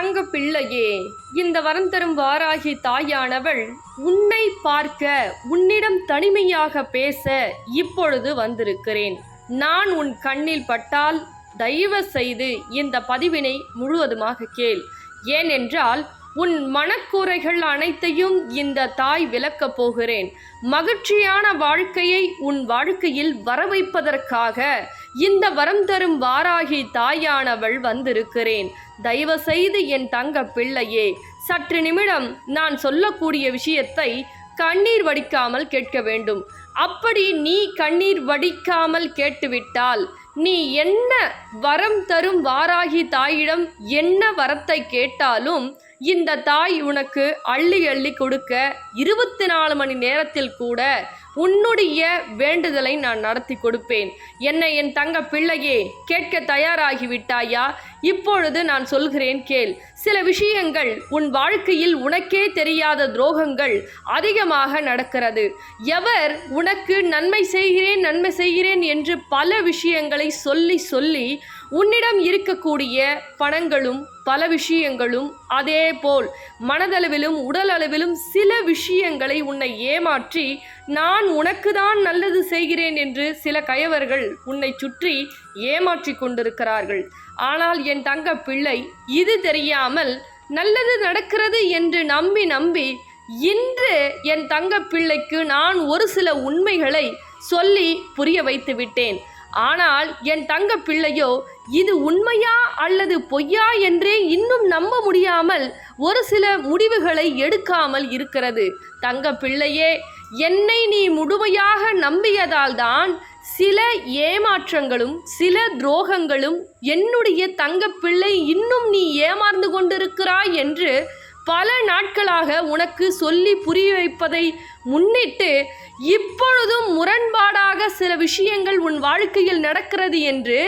தங்க பிள்ளையே, இந்த வரம் தரும் வாராகி தாயானவள் உன்னை பார்க்க, உன்னிடம் தனிமையாக பேச இப்பொழுது வந்திருக்கிறேன். நான் உன் கண்ணில் பட்டால் தயவு செய்து இந்த பதிவினை முழுவதுமாக கேள். ஏனென்றால் உன் மனக்குறைகள் அனைத்தையும் இந்த தாய் விளக்கப் போகிறேன். மகிழ்ச்சியான வாழ்க்கையை உன் வாழ்க்கையில் வரவைப்பதற்காக இந்த வரம் தரும் வாராகி தாயானவள் வந்திருக்கிறேன். தயவு செய்து என் தங்க பிள்ளையே, சற்று நிமிடம் நான் சொல்லக்கூடிய விஷயத்தை கண்ணீர் வடிக்காமல் கேட்க வேண்டும். அப்படி நீ கண்ணீர் வடிக்காமல் கேட்டுவிட்டால் நீ என்ன வரம் தரும் வாராகி தாயிடம் என்ன வரத்தை கேட்டாலும் இந்த தாய் உனக்கு அள்ளி அள்ளி கொடுக்க 24 மணி நேரத்தில் கூட உன்னுடைய வேண்டுதலை நான் நடத்தி கொடுப்பேன். என்னை என் தங்க பிள்ளையே, கேட்க தயாராகிவிட்டாயா? இப்பொழுது நான் சொல்கிறேன் கேள். சில விஷயங்கள் உன் வாழ்க்கையில் உனக்கே தெரியாத துரோகங்கள் அதிகமாக நடக்கிறது. எவர் உனக்கு நன்மை செய்கிறேன் என்று பல விஷயங்களை சொல்லி உன்னிடம் இருக்கக்கூடிய பணங்களும் பல விஷயங்களும், அதே போல் மனதளவிலும் உடல் அளவிலும் சில விஷயங்களை உன்னை ஏமாற்றி நான் உனக்கு தான் நல்லது செய்கிறேன் என்று சில கயவர்கள் உன்னை சுற்றி ஏமாற்றி கொண்டிருக்கிறார்கள். ஆனால் என் தங்க பிள்ளை, இது தெரியாமல் நல்லது நடக்கிறது என்று நம்பி இன்று என் தங்க பிள்ளைக்கு நான் ஒரு சில உண்மைகளை சொல்லி புரிய வைத்து விட்டேன். ஆனால் என் தங்க பிள்ளையோ இது உண்மையா அல்லது பொய்யா என்றே இன்னும் நம்ப முடியாமல் ஒரு சில முடிவுகளை எடுக்காமல் இருக்கிறது. தங்க பிள்ளையே, என்னை நீ முழுமையாக நம்பியதால் தான் சில ஏமாற்றங்களும் சில துரோகங்களும் என்னுடைய தங்க பிள்ளை இன்னும் நீ ஏமாந்து கொண்டிருக்கிறாய் என்று பல நாட்களாக உனக்கு சொல்லி புரிய வைப்பதை முன்னிட்டு இப்பொழுதும் முரண்பாடாக சில விஷயங்கள் உன் வாழ்க்கையில் நடக்கிறது என்று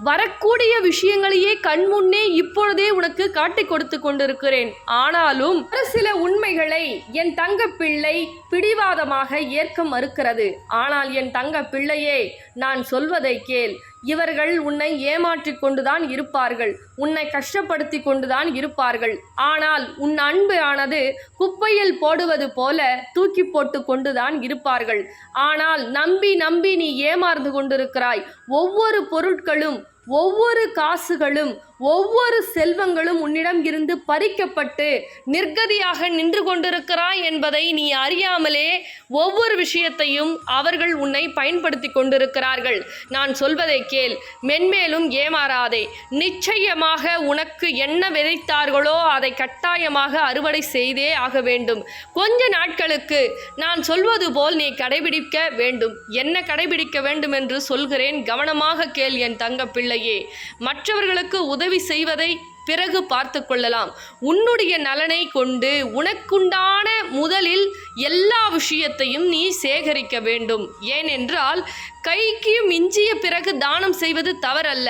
வரக்கூடிய விஷயங்களையே கண்முன்னே இப்பொழுதே உனக்கு காட்டி கொடுத்து கொண்டிருக்கிறேன். ஆனாலும் ஒரு சில உண்மைகளை என் தங்க பிள்ளை பிடிவாதமாக ஏற்க மறுக்கிறது. ஆனால் என் தங்க பிள்ளையே, நான் சொல்வதை கேள். இவர்கள் உன்னை ஏமாற்றி கொண்டுதான் இருப்பார்கள், உன்னை கஷ்டப்படுத்தி கொண்டுதான் இருப்பார்கள். ஆனால் உன் அன்பு ஆனது குப்பையில் போடுவது போல தூக்கி போட்டு கொண்டுதான் இருப்பார்கள். ஆனால் நம்பி நீ ஏமாந்து கொண்டிருக்கிறாய். ஒவ்வொரு பொருட்களும், ஒவ்வொரு காசுகளும், ஒவ்வொரு செல்வங்களும் உன்னிடம் இருந்து பறிக்கப்பட்டு நிர்கதியாக நின்று கொண்டிருக்கிறாய் என்பதை நீ அறியாமலே ஒவ்வொரு விஷயத்தையும் அவர்கள் உன்னை பயன்படுத்தி கொண்டிருக்கிறார்கள். நான் சொல்வதை கேள். மென்மேலும் ஏமாறாதே. நிச்சயமாக உனக்கு என்ன விதைத்தார்களோ அதை கட்டாயமாக அறுவடை செய்தே ஆக வேண்டும். கொஞ்ச நாட்களுக்கு நான் சொல்வது போல் நீ கடைபிடிக்க வேண்டும். என்ன கடைபிடிக்க வேண்டும் என்று சொல்கிறேன், கவனமாக கேள் என் தங்க பிள்ளையே. மற்றவர்களுக்கு உதவி செய்வதை பிறகு பார்த்து கொள்ளலாம். உன்னுடைய நலனை கொண்டு உனக்குண்டான முதலில் எல்லா விஷயத்தையும் நீ சேகரிக்க வேண்டும். ஏனென்றால் கைக்கு மிஞ்சிய பிறகு தானம் செய்வது தவறல்ல.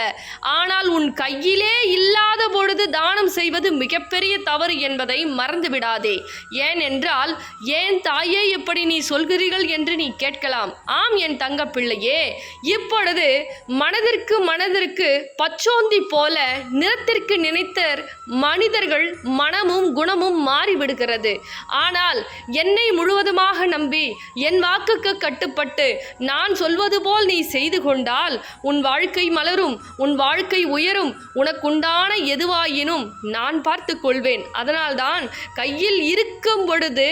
ஆனால் உன் கையிலே இல்லாத பொழுது தானம் செய்வது மிகப்பெரிய தவறு என்பதை மறந்து விடாதே. ஏனென்றால் ஏன் தாயே இப்படி நீ சொல்கிறீர்கள் என்று நீ கேட்கலாம். ஆம் என் தங்க பிள்ளையே, இப்பொழுது மனதிற்கு பச்சோந்தி போல நிறத்திற்கு நினைத்த மனிதர்கள் மனமும் குணமும் மாறிவிடுகிறது. ஆனால் என்னை முழுவதுமாக நம்பி என் வாக்குக்கு கட்டுப்பட்டு நான் சொல்வது போல் நீ செய்து கொண்டால் உன் வாழ்க்கை மலரும், உன் வாழ்க்கை உயரும். உனக்குண்டான எதுவாயினும் நான் பார்த்து கொள்வேன். அதனால்தான் கையில் இருக்கும் பொழுது,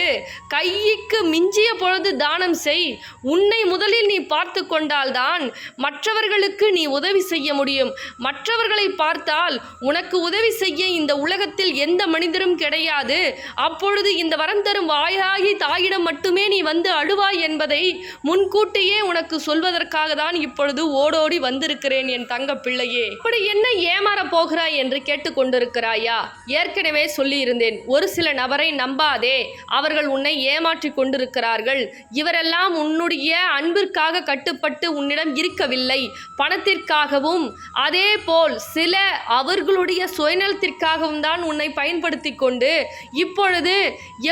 கைக்கு மிஞ்சிய பொழுது தானம் செய். உன்னை முதலில் நீ பார்த்து கொண்டால்தான் மற்றவர்களுக்கு நீ உதவி செய்ய முடியும். மற்றவர்களை பார்த்தால் உனக்கு உதவி செய்ய இந்த உலகத்தில் எந்த மனிதரும் கிடையாது. அப்பொழுது இந்த வரம் தரும் வாயாகி தாயிடம் மட்டுமே நீ வந்து அழுவாய் என்பதை முன்கூட்டியே உனக்கு சொல்வதற்காக தான் இப்பொழுது ஓடோடி வந்திருக்கிறேன் என் தங்க பிள்ளையே. இப்படி என்ன ஏமாற போகிறாய் என்று கேட்டுக்கொண்டிருக்கிறாயா? ஏற்கனவே சொல்லியிருந்தேன், ஒரு சில நபரை நம்பாதே, அவர்கள் உன்னை ஏமாற்றி கொண்டிருக்கிறார்கள். இவரெல்லாம் உன்னுடைய அன்பிற்காக கட்டுப்பட்டு உன்னிடம் இருக்கவில்லை, பணத்திற்காகவும் அதே போல் சில அவர்களுடைய சுயநலத்திற்காகவும் தான் உன்னை பயன்படுத்தி கொண்டு இப்பொழுது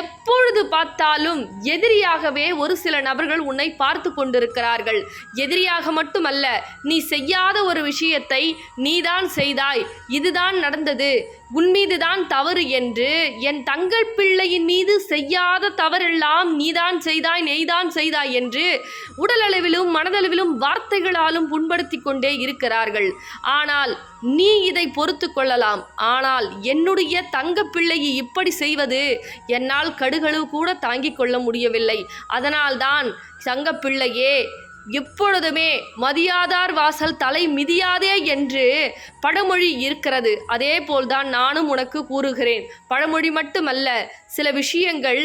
எப்பொழுது பார்த்தாலும் எதிரியாகவே ஒரு சில நபர்கள் உன்னை பார்த்து கொண்டிருக்கிறார்கள். எதிரியாக மட்டுமல்ல, நீ செய்யாத ஒரு விஷயத்தை நீதான் செய்தாய், இதுதான் நடந்தது, உன்மீதுதான் தவறு என்று என் தங்கள் பிள்ளையின் மீது செய்யாத தவறெல்லாம் நீதான் செய்தாய் என்று உடலளவிலும் மனதளவிலும் வார்த்தைகளாலும் புண்படுத்தி கொண்டே இருக்கிறார்கள். ஆனால் நீ இதை பொறுத்து கொள்ளலாம். ஆனால் என்னுடைய தங்க பிள்ளையை இப்படி செய்வது என்னால் கடுகளவு கூட தாங்கிக் கொள்ள முடியவில்லை. அதனால்தான் தங்க பிள்ளையே, எப்பொழுதுமே மதியாதார் வாசல் தலை மிதியாதே என்று பழமொழி இருக்கிறது. அதே போல்தான் நானும் உனக்கு கூறுகிறேன். பழமொழி மட்டுமல்ல, சில விஷயங்கள்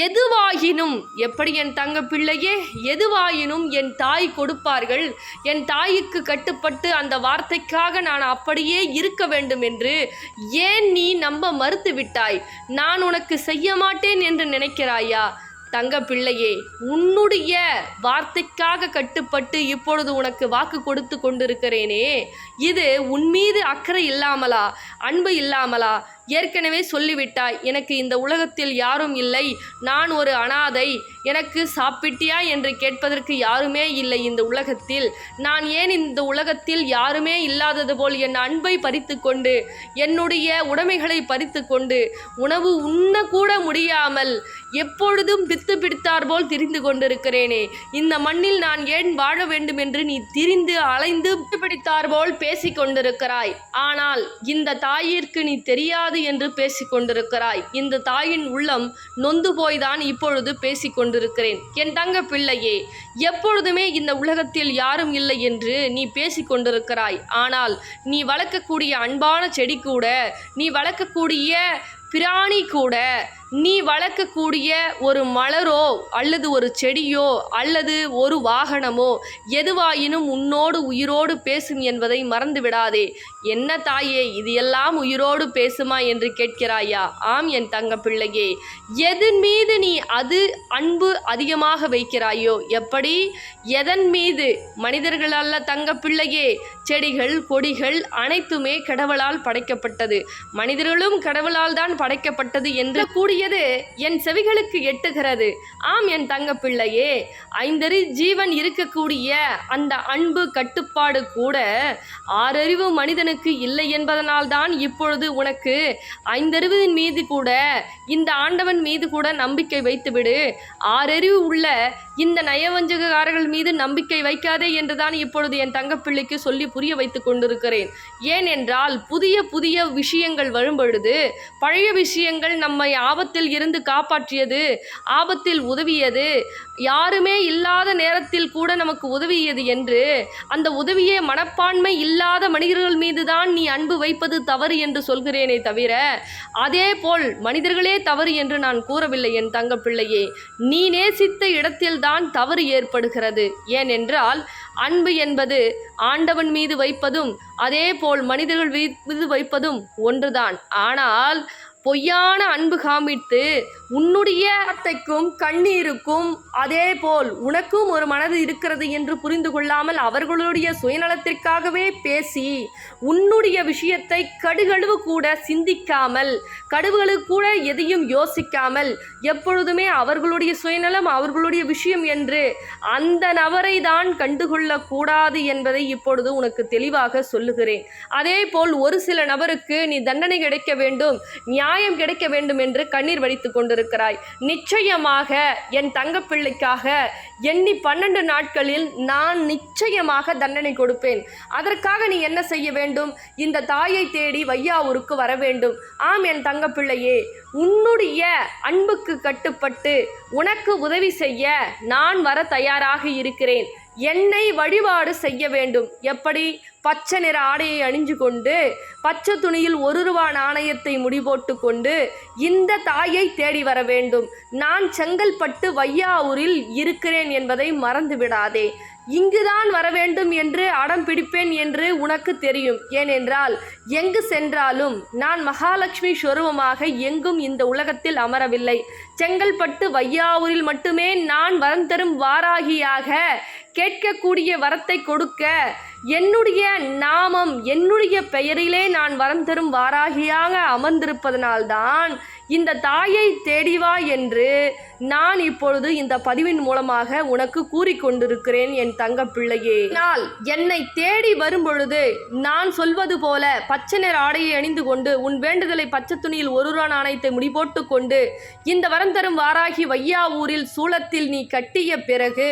எதுவாயினும், எப்படி என் தங்க பிள்ளையே, எதுவாயினும் என் தாய் கொடுப்பார்கள். என் தாய்க்கு கட்டுப்பட்டு அந்த வார்த்தைக்காக நான் அப்படியே இருக்க வேண்டும் என்று ஏன் நீ நம்ப மறுத்து விட்டாய்? நான் உனக்கு செய்ய மாட்டேன் என்று நினைக்கிறாயா? தங்க பிள்ளையே, உன்னுடைய வார்த்தைக்காக கட்டுப்பட்டு இப்பொழுது உனக்கு வாக்கு கொடுத்து கொண்டிருக்கிறேனே, இது உன்மீது அக்கறை இல்லாமலா, அன்பு இல்லாமலா? ஏற்கனவே சொல்லிவிட்டாய், எனக்கு இந்த உலகத்தில் யாரும் இல்லை, நான் ஒரு அனாதை, எனக்கு சாப்பிட்டியா என்று கேட்பதற்கு யாருமே இல்லை இந்த உலகத்தில். நான் ஏன் இந்த உலகத்தில் யாருமே இல்லாதது போல் என் அன்பை பறித்து கொண்டு, என்னுடைய உடைமைகளை பறித்து கொண்டு, உணவு உண்ணக்கூட முடியாமல் எப்பொழுதும் பித்து பிடித்தார் போல் திரிந்து கொண்டிருக்கிறேனே, இந்த மண்ணில் நான் ஏன் வாழ வேண்டும் என்று நீ திரிந்து அலைந்து பிடித்தார் போல் பேசிக் கொண்டிருக்கிறாய். ஆனால் இந்த தாயிற்கு நீ தெரியாது என்று பேசிக் கொண்டிருக்கிறாய். இந்த தாயின் உள்ளம் நொந்து போய்தான் இப்பொழுது பேசிக் கொண்டிருக்கிறேன். என் தங்க பிள்ளையே, எப்பொழுதுமே இந்த உலகத்தில் யாரும் இல்லை என்று நீ பேசிக் கொண்டிருக்கிறாய். ஆனால் நீ வளர்க்கக்கூடிய அன்பான செடி கூட, நீ வளர்க்கக்கூடிய பிராணி கூட, நீ வளர்க்கக்கூடிய ஒரு மலரோ அல்லது ஒரு செடியோ அல்லது ஒரு வாகனமோ எதுவாயினும் உன்னோடு உயிரோடு பேசும் என்பதை மறந்து விடாதே. என்ன தாயே, இது எல்லாம் உயிரோடு பேசுமா என்று கேட்கிறாயா? ஆம் என் தங்க பிள்ளையே, எதன் மீது நீ அன்பு அதிகமாக வைக்கிறாயோ, எப்படி, எதன் மீது? மனிதர்கள் அல்ல தங்க பிள்ளையே, செடிகள் கொடிகள் அனைத்துமே கடவுளால் படைக்கப்பட்டது. மனிதர்களும் கடவுளால் தான் படைக்கப்பட்டது என்று கூடியது என் செவிகளுக்கு எட்டுகிறது. ஆம் என் தங்க பிள்ளையே, ஐந்தறி ஜீவன் இருக்கக்கூடிய அந்த அன்பு கட்டுப்பாடு கூட ஆறறிவு மனிதனுக்கு இல்லை என்பதனால் தான் இப்பொழுது உனக்கு ஐந்தறிவின் மீது கூட, இந்த ஆண்டவன் மீது கூட நம்பிக்கை வைத்துவிடு, ஆறறிவு உள்ள இந்த நயவஞ்சகக்காரர்கள் மீது நம்பிக்கை வைக்காதே என்றுதான் இப்பொழுது என் தங்கப்பிள்ளைக்கு சொல்லி புரிய வைத்து கொண்டிருக்கிறேன். ஏனென்றால் புதிய புதிய விஷயங்கள் வரும்பொழுது பழைய விஷயங்கள் நம்மை ஆபத்தில் இருந்து காப்பாற்றியது, ஆபத்தில் உதவியது, யாருமே இல்லாத நேரத்தில் கூட நமக்கு உதவியது என்று அந்த உதவியே மனப்பான்மை இல்லாத மனிதர்கள் மீதுதான் நீ அன்பு வைப்பது தவறு என்று சொல்கிறேனே தவிர, அதே போல் மனிதர்களே தவறு என்று நான் கூறவில்லை என் தங்க பிள்ளையே. நீ நேசித்த இடத்தில்தான் தவறு ஏற்படுகிறது. ஏனென்றால் அன்பு என்பது ஆண்டவன் மீது வைப்பதும் அதே போல் மனிதர்கள் மீது வைப்பதும் ஒன்றுதான். ஆனால் பொய்யான அன்பு காமித்து உன்னுடைய வார்த்தைக்கும் கண்ணீருக்கும் அதே போல் உனக்கும் ஒரு மனது இருக்கிறது என்று புரிந்து கொள்ளாமல் அவர்களுடைய சுயநலத்திற்காகவே பேசி உன்னுடைய விஷயத்தை கடுகளவு கூட சிந்திக்காமல், கடுகளவு கூட எதையும் யோசிக்காமல், எப்பொழுதுமே அவர்களுடைய சுயநலம் அவர்களுடைய விஷயம் என்று அந்த நபரை தான் கண்டுகொள்ளக்கூடாது என்பதை இப்பொழுது உனக்கு தெளிவாக சொல்லுகிறேன். அதே போல் ஒரு சில நபருக்கு நீ தண்டனை கிடைக்க வேண்டும், நியாயம் கிடைக்க வேண்டும் என்று கண்ணீர் வடித்து கொண்டிருக்கிறாய். நிச்சயமாக என் தங்கப்பிள்ளைக்காக எண்ணி 12 நாட்களில் நான் நிச்சயமாக தண்டனை கொடுப்பேன். அதற்காக நீ என்ன செய்ய வேண்டும்? இந்த தாயை தேடி வையாவூருக்கு வர வேண்டும். ஆம் என் தங்கப்பிள்ளையே, உன்னுடைய அன்புக்கு கட்டுப்பட்டு உனக்கு உதவி செய்ய நான் வர தயாராக இருக்கிறேன். என்னை வழிபாடு செய்ய வேண்டும். எப்படி? பச்சை நிற ஆடையை அணிஞ்சு கொண்டு பச்சை துணியில் 1 ரூபா நாணயத்தை முடிபோட்டு கொண்டு இந்த தாயை தேடி வர வேண்டும். நான் செங்கல்பட்டு வையாவூரில் இருக்கிறேன் என்பதை மறந்து விடாதே. இங்குதான் வர வேண்டும் என்று அடம் பிடிப்பேன் என்று உனக்கு தெரியும். ஏனென்றால் எங்கு சென்றாலும் நான் மகாலட்சுமி ஸ்வரூபமாக எங்கும் இந்த உலகத்தில் அமரவில்லை. செங்கல்பட்டு வையாவூரில் மட்டுமே நான் வரம் தரும் வாராகியாக கேட்கக்கூடிய வரத்தை கொடுக்க என்னுடைய நாமம், என்னுடைய பெயரிலே நான் வரம் தரும் வாராகியாக அமர்ந்திருப்பதனால்தான் இந்த தாயை தேடி வா என்று நான் இப்பொழுது இந்த பதிவின் மூலமாக உனக்கு கூறிக்கொண்டிருக்கிறேன் என் தங்க பிள்ளையே. நான் என்னை தேடி வரும் பொழுது நான் சொல்வது போல பச்சை நிற ஆடையை அணிந்து கொண்டு உன் வேண்டுதலை பச்சை துணியில் 1 ரூபா நாணயத்தை முடிபோட்டு கொண்டு இந்த வரம் தரும் வாராகி வையாவூரில் சூலத்தில் நீ கட்டிய பிறகு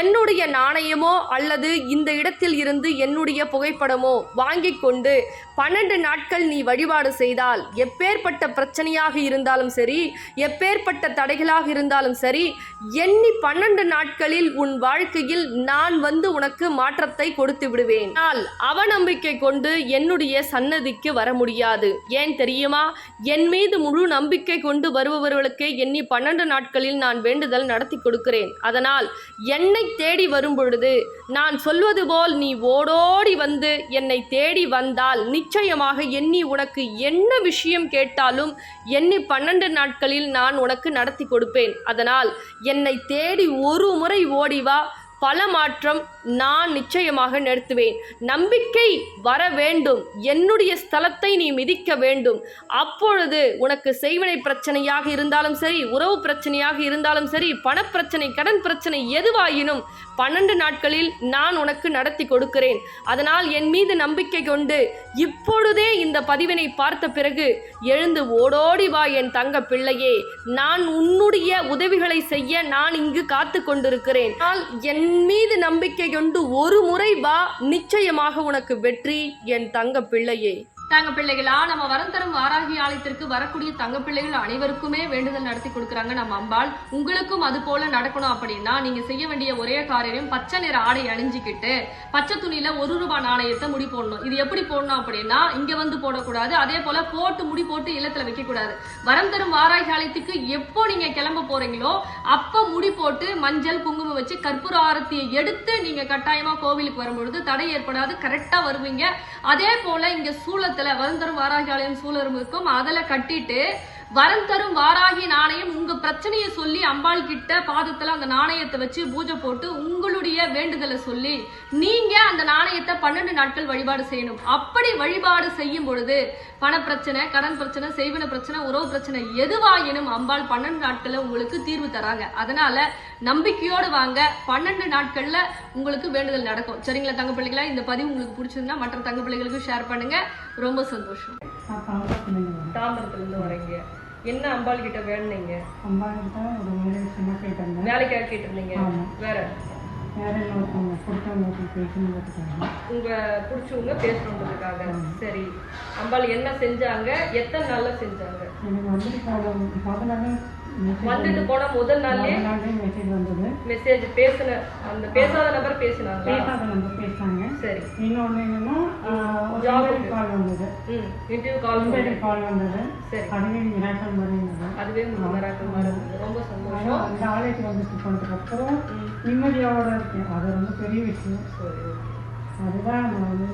என்னுடைய நாணயமோ அல்லது இந்த இடத்தில் இருந்து என்னுடைய புகைப்படமோ வாங்கி கொண்டு 12 நாட்கள் நீ வழிபாடு செய்தால் எப்பேற்பட்ட பிரச்சனையாக இருந்தாலும் சரி, எப்பேற்பட்ட தடைகளாக இருந்தாலும் சரி, எண்ணி 12 நாட்களில் உன் வாழ்க்கையில் நான் வந்து உனக்கு மாற்றத்தை கொடுத்து விடுவேன். ஆனால் அவநம்பிக்கை கொண்டு என்னுடைய சன்னதிக்கு வர முடியாது. ஏன் தெரியுமா? என் மீது முழு நம்பிக்கை கொண்டு வருபவர்களுக்கு எண்ணி 12 நாட்களில் நான் வேண்டுதல் நடத்தி கொடுக்கிறேன். அதனால் என்னை தேடி வரும் பொழுது நான் சொல்வது போல் நீ ஓடோடி வந்து என்னை தேடி வந்தால் நிச்சயமாக எண்ணி உனக்கு என்ன விஷயம் கேட்டாலும் எண்ணி 12 நாட்களில் நான் உனக்கு நடத்தி கொடுப்பேன். அதனால் என்னை தேடி ஒரு முறை ஓடி வா, பல மாற்றம் நான் நிச்சயமாக நிறுத்துவேன். நம்பிக்கை வர வேண்டும். என்னுடைய ஸ்தலத்தை நீ மிதிக்க வேண்டும். அப்பொழுது உனக்கு செய்வினை பிரச்சனையாக இருந்தாலும் சரி, உறவு பிரச்சனையாக இருந்தாலும் சரி, பணப்பிரச்சனை, கடன் பிரச்சனை எதுவாயினும் 12 நாட்களில் நான் உனக்கு நடத்தி கொடுக்கிறேன். அதனால் என் மீது நம்பிக்கை கொண்டு இப்பொழுதே இந்த பதிவினை பார்த்த பிறகு எழுந்து ஓடோடி வா என் தங்க பிள்ளையே. நான் உன்னுடைய உதவிகளை செய்ய நான் இங்கு காத்து கொண்டிருக்கிறேன். ஆனால் என் மீது நம்பிக்கை கொண்டு ஒரு முறை வா, நிச்சயமாக உனக்கு வெற்றி என் தங்க பிள்ளையே. தங்க பிள்ளைகளா, நம்ம வரம் தரும் வாராகி ஆலயத்திற்கு வரக்கூடிய தங்க பிள்ளைகள் அனைவருக்குமே வேண்டுதல் நடத்தி கொடுக்குறாங்க நம்ம அம்பாள். உங்களுக்கும் அது போல நடக்கணும் அப்படின்னா நீங்க செய்ய வேண்டிய ஒரே காரியம் பச்சை நிற ஆடை அணிஞ்சிக்கிட்டு பச்சை துணியில 1 ரூபாய் நாணயத்தை முடி போடணும். இது எப்படி போடணும் அப்படின்னா இங்க வந்து போடக்கூடாது, அதே போல போட்டு முடி போட்டு இல்லத்துல வைக்க கூடாது. வரம் தரும் வாராகி ஆலயத்துக்கு எப்போ நீங்க கிளம்ப போறீங்களோ அப்ப முடி போட்டு மஞ்சள் குங்குமம் வச்சு கற்பூர ஆரத்தியை எடுத்து நீங்க கட்டாயமா கோவிலுக்கு வரும்பொழுது தடை ஏற்படாது, கரெக்டா வருவீங்க. அதே போல இங்க சூழ வரம் தரும் வாராகி ஆலயம் சூழலும் இருக்கும். அதில் கட்டிட்டு வரம் தரும் வாராகி நாணயம் உங்க பிரச்சனையை சொல்லி அம்பாள் கிட்ட பாதத்துல அந்த நாணயத்தை வச்சு பூஜை போட்டு உங்களுடைய வேண்டுதலை சொல்லி நீங்க அந்த நாணயத்தை 12 நாட்கள் வழிபாடு செய்யணும். அப்படி வழிபாடு செய்யும் பொழுது பணப்பிரச்சனை, கடன் பிரச்சனை, செய்வின பிரச்சனை, உறவு பிரச்சனை எதுவாயினும் அம்பாள் 12 நாட்கள்ல உங்களுக்கு தீர்வு தராங்க. அதனால நம்பிக்கையோடு வாங்க, 12 நாட்கள்ல உங்களுக்கு வேண்டுதல் நடக்கும். சரிங்களா தங்க பிள்ளைகளா? இந்த பதிவு உங்களுக்கு பிடிச்சிருந்தா மற்ற தங்க பிள்ளைகளுக்கு ஷேர் பண்ணுங்க. ரொம்ப சந்தோஷம். தாம்பரத்துல இருந்து வரீங்க. என்ன அம்பாள் கிட்ட வேணுனீங்க? அம்பாள் கிட்ட ஒரு வேலை விஷயமா கேட்டிருந்தேன். வேலைக்காக கேட்டிருந்தீங்க. வேற ஒருத்தவங்க பிடிச்சவங்க பேசணுங்கிறதுக்காக. உங்க பிடிச்சவங்க பேசணுன்றதுக்காக. சரி, அம்பாள் என்ன செஞ்சாங்க? எத்தனை நாள்ல செஞ்சாங்க? எனக்கு வந்துட்டு போன முதல் நாளே மெசேஜ் வந்தது. மெசேஜ் பேசின அந்த பேசாத நபர் பேசினாங்க. பேசாத நம்பர் பேசினாங்க. சரி, இன்னொன்று என்னன்னா கால் வந்தது. இன்டர்வியூ கால் வந்தது. சரி, அதுவே மிராக்கல் மாதிரி இருந்தது. அதுவே மிராக்கல் மாதிரி இருந்தது. ரொம்ப சந்தோஷம். அந்த ஆலயத்துக்கு வந்துட்டு போனதுக்கு அப்புறம் நிம்மதியோட இருக்கேன். அது ரொம்ப பெரிய விஷயம். சரி, அதுதான் நான் வந்து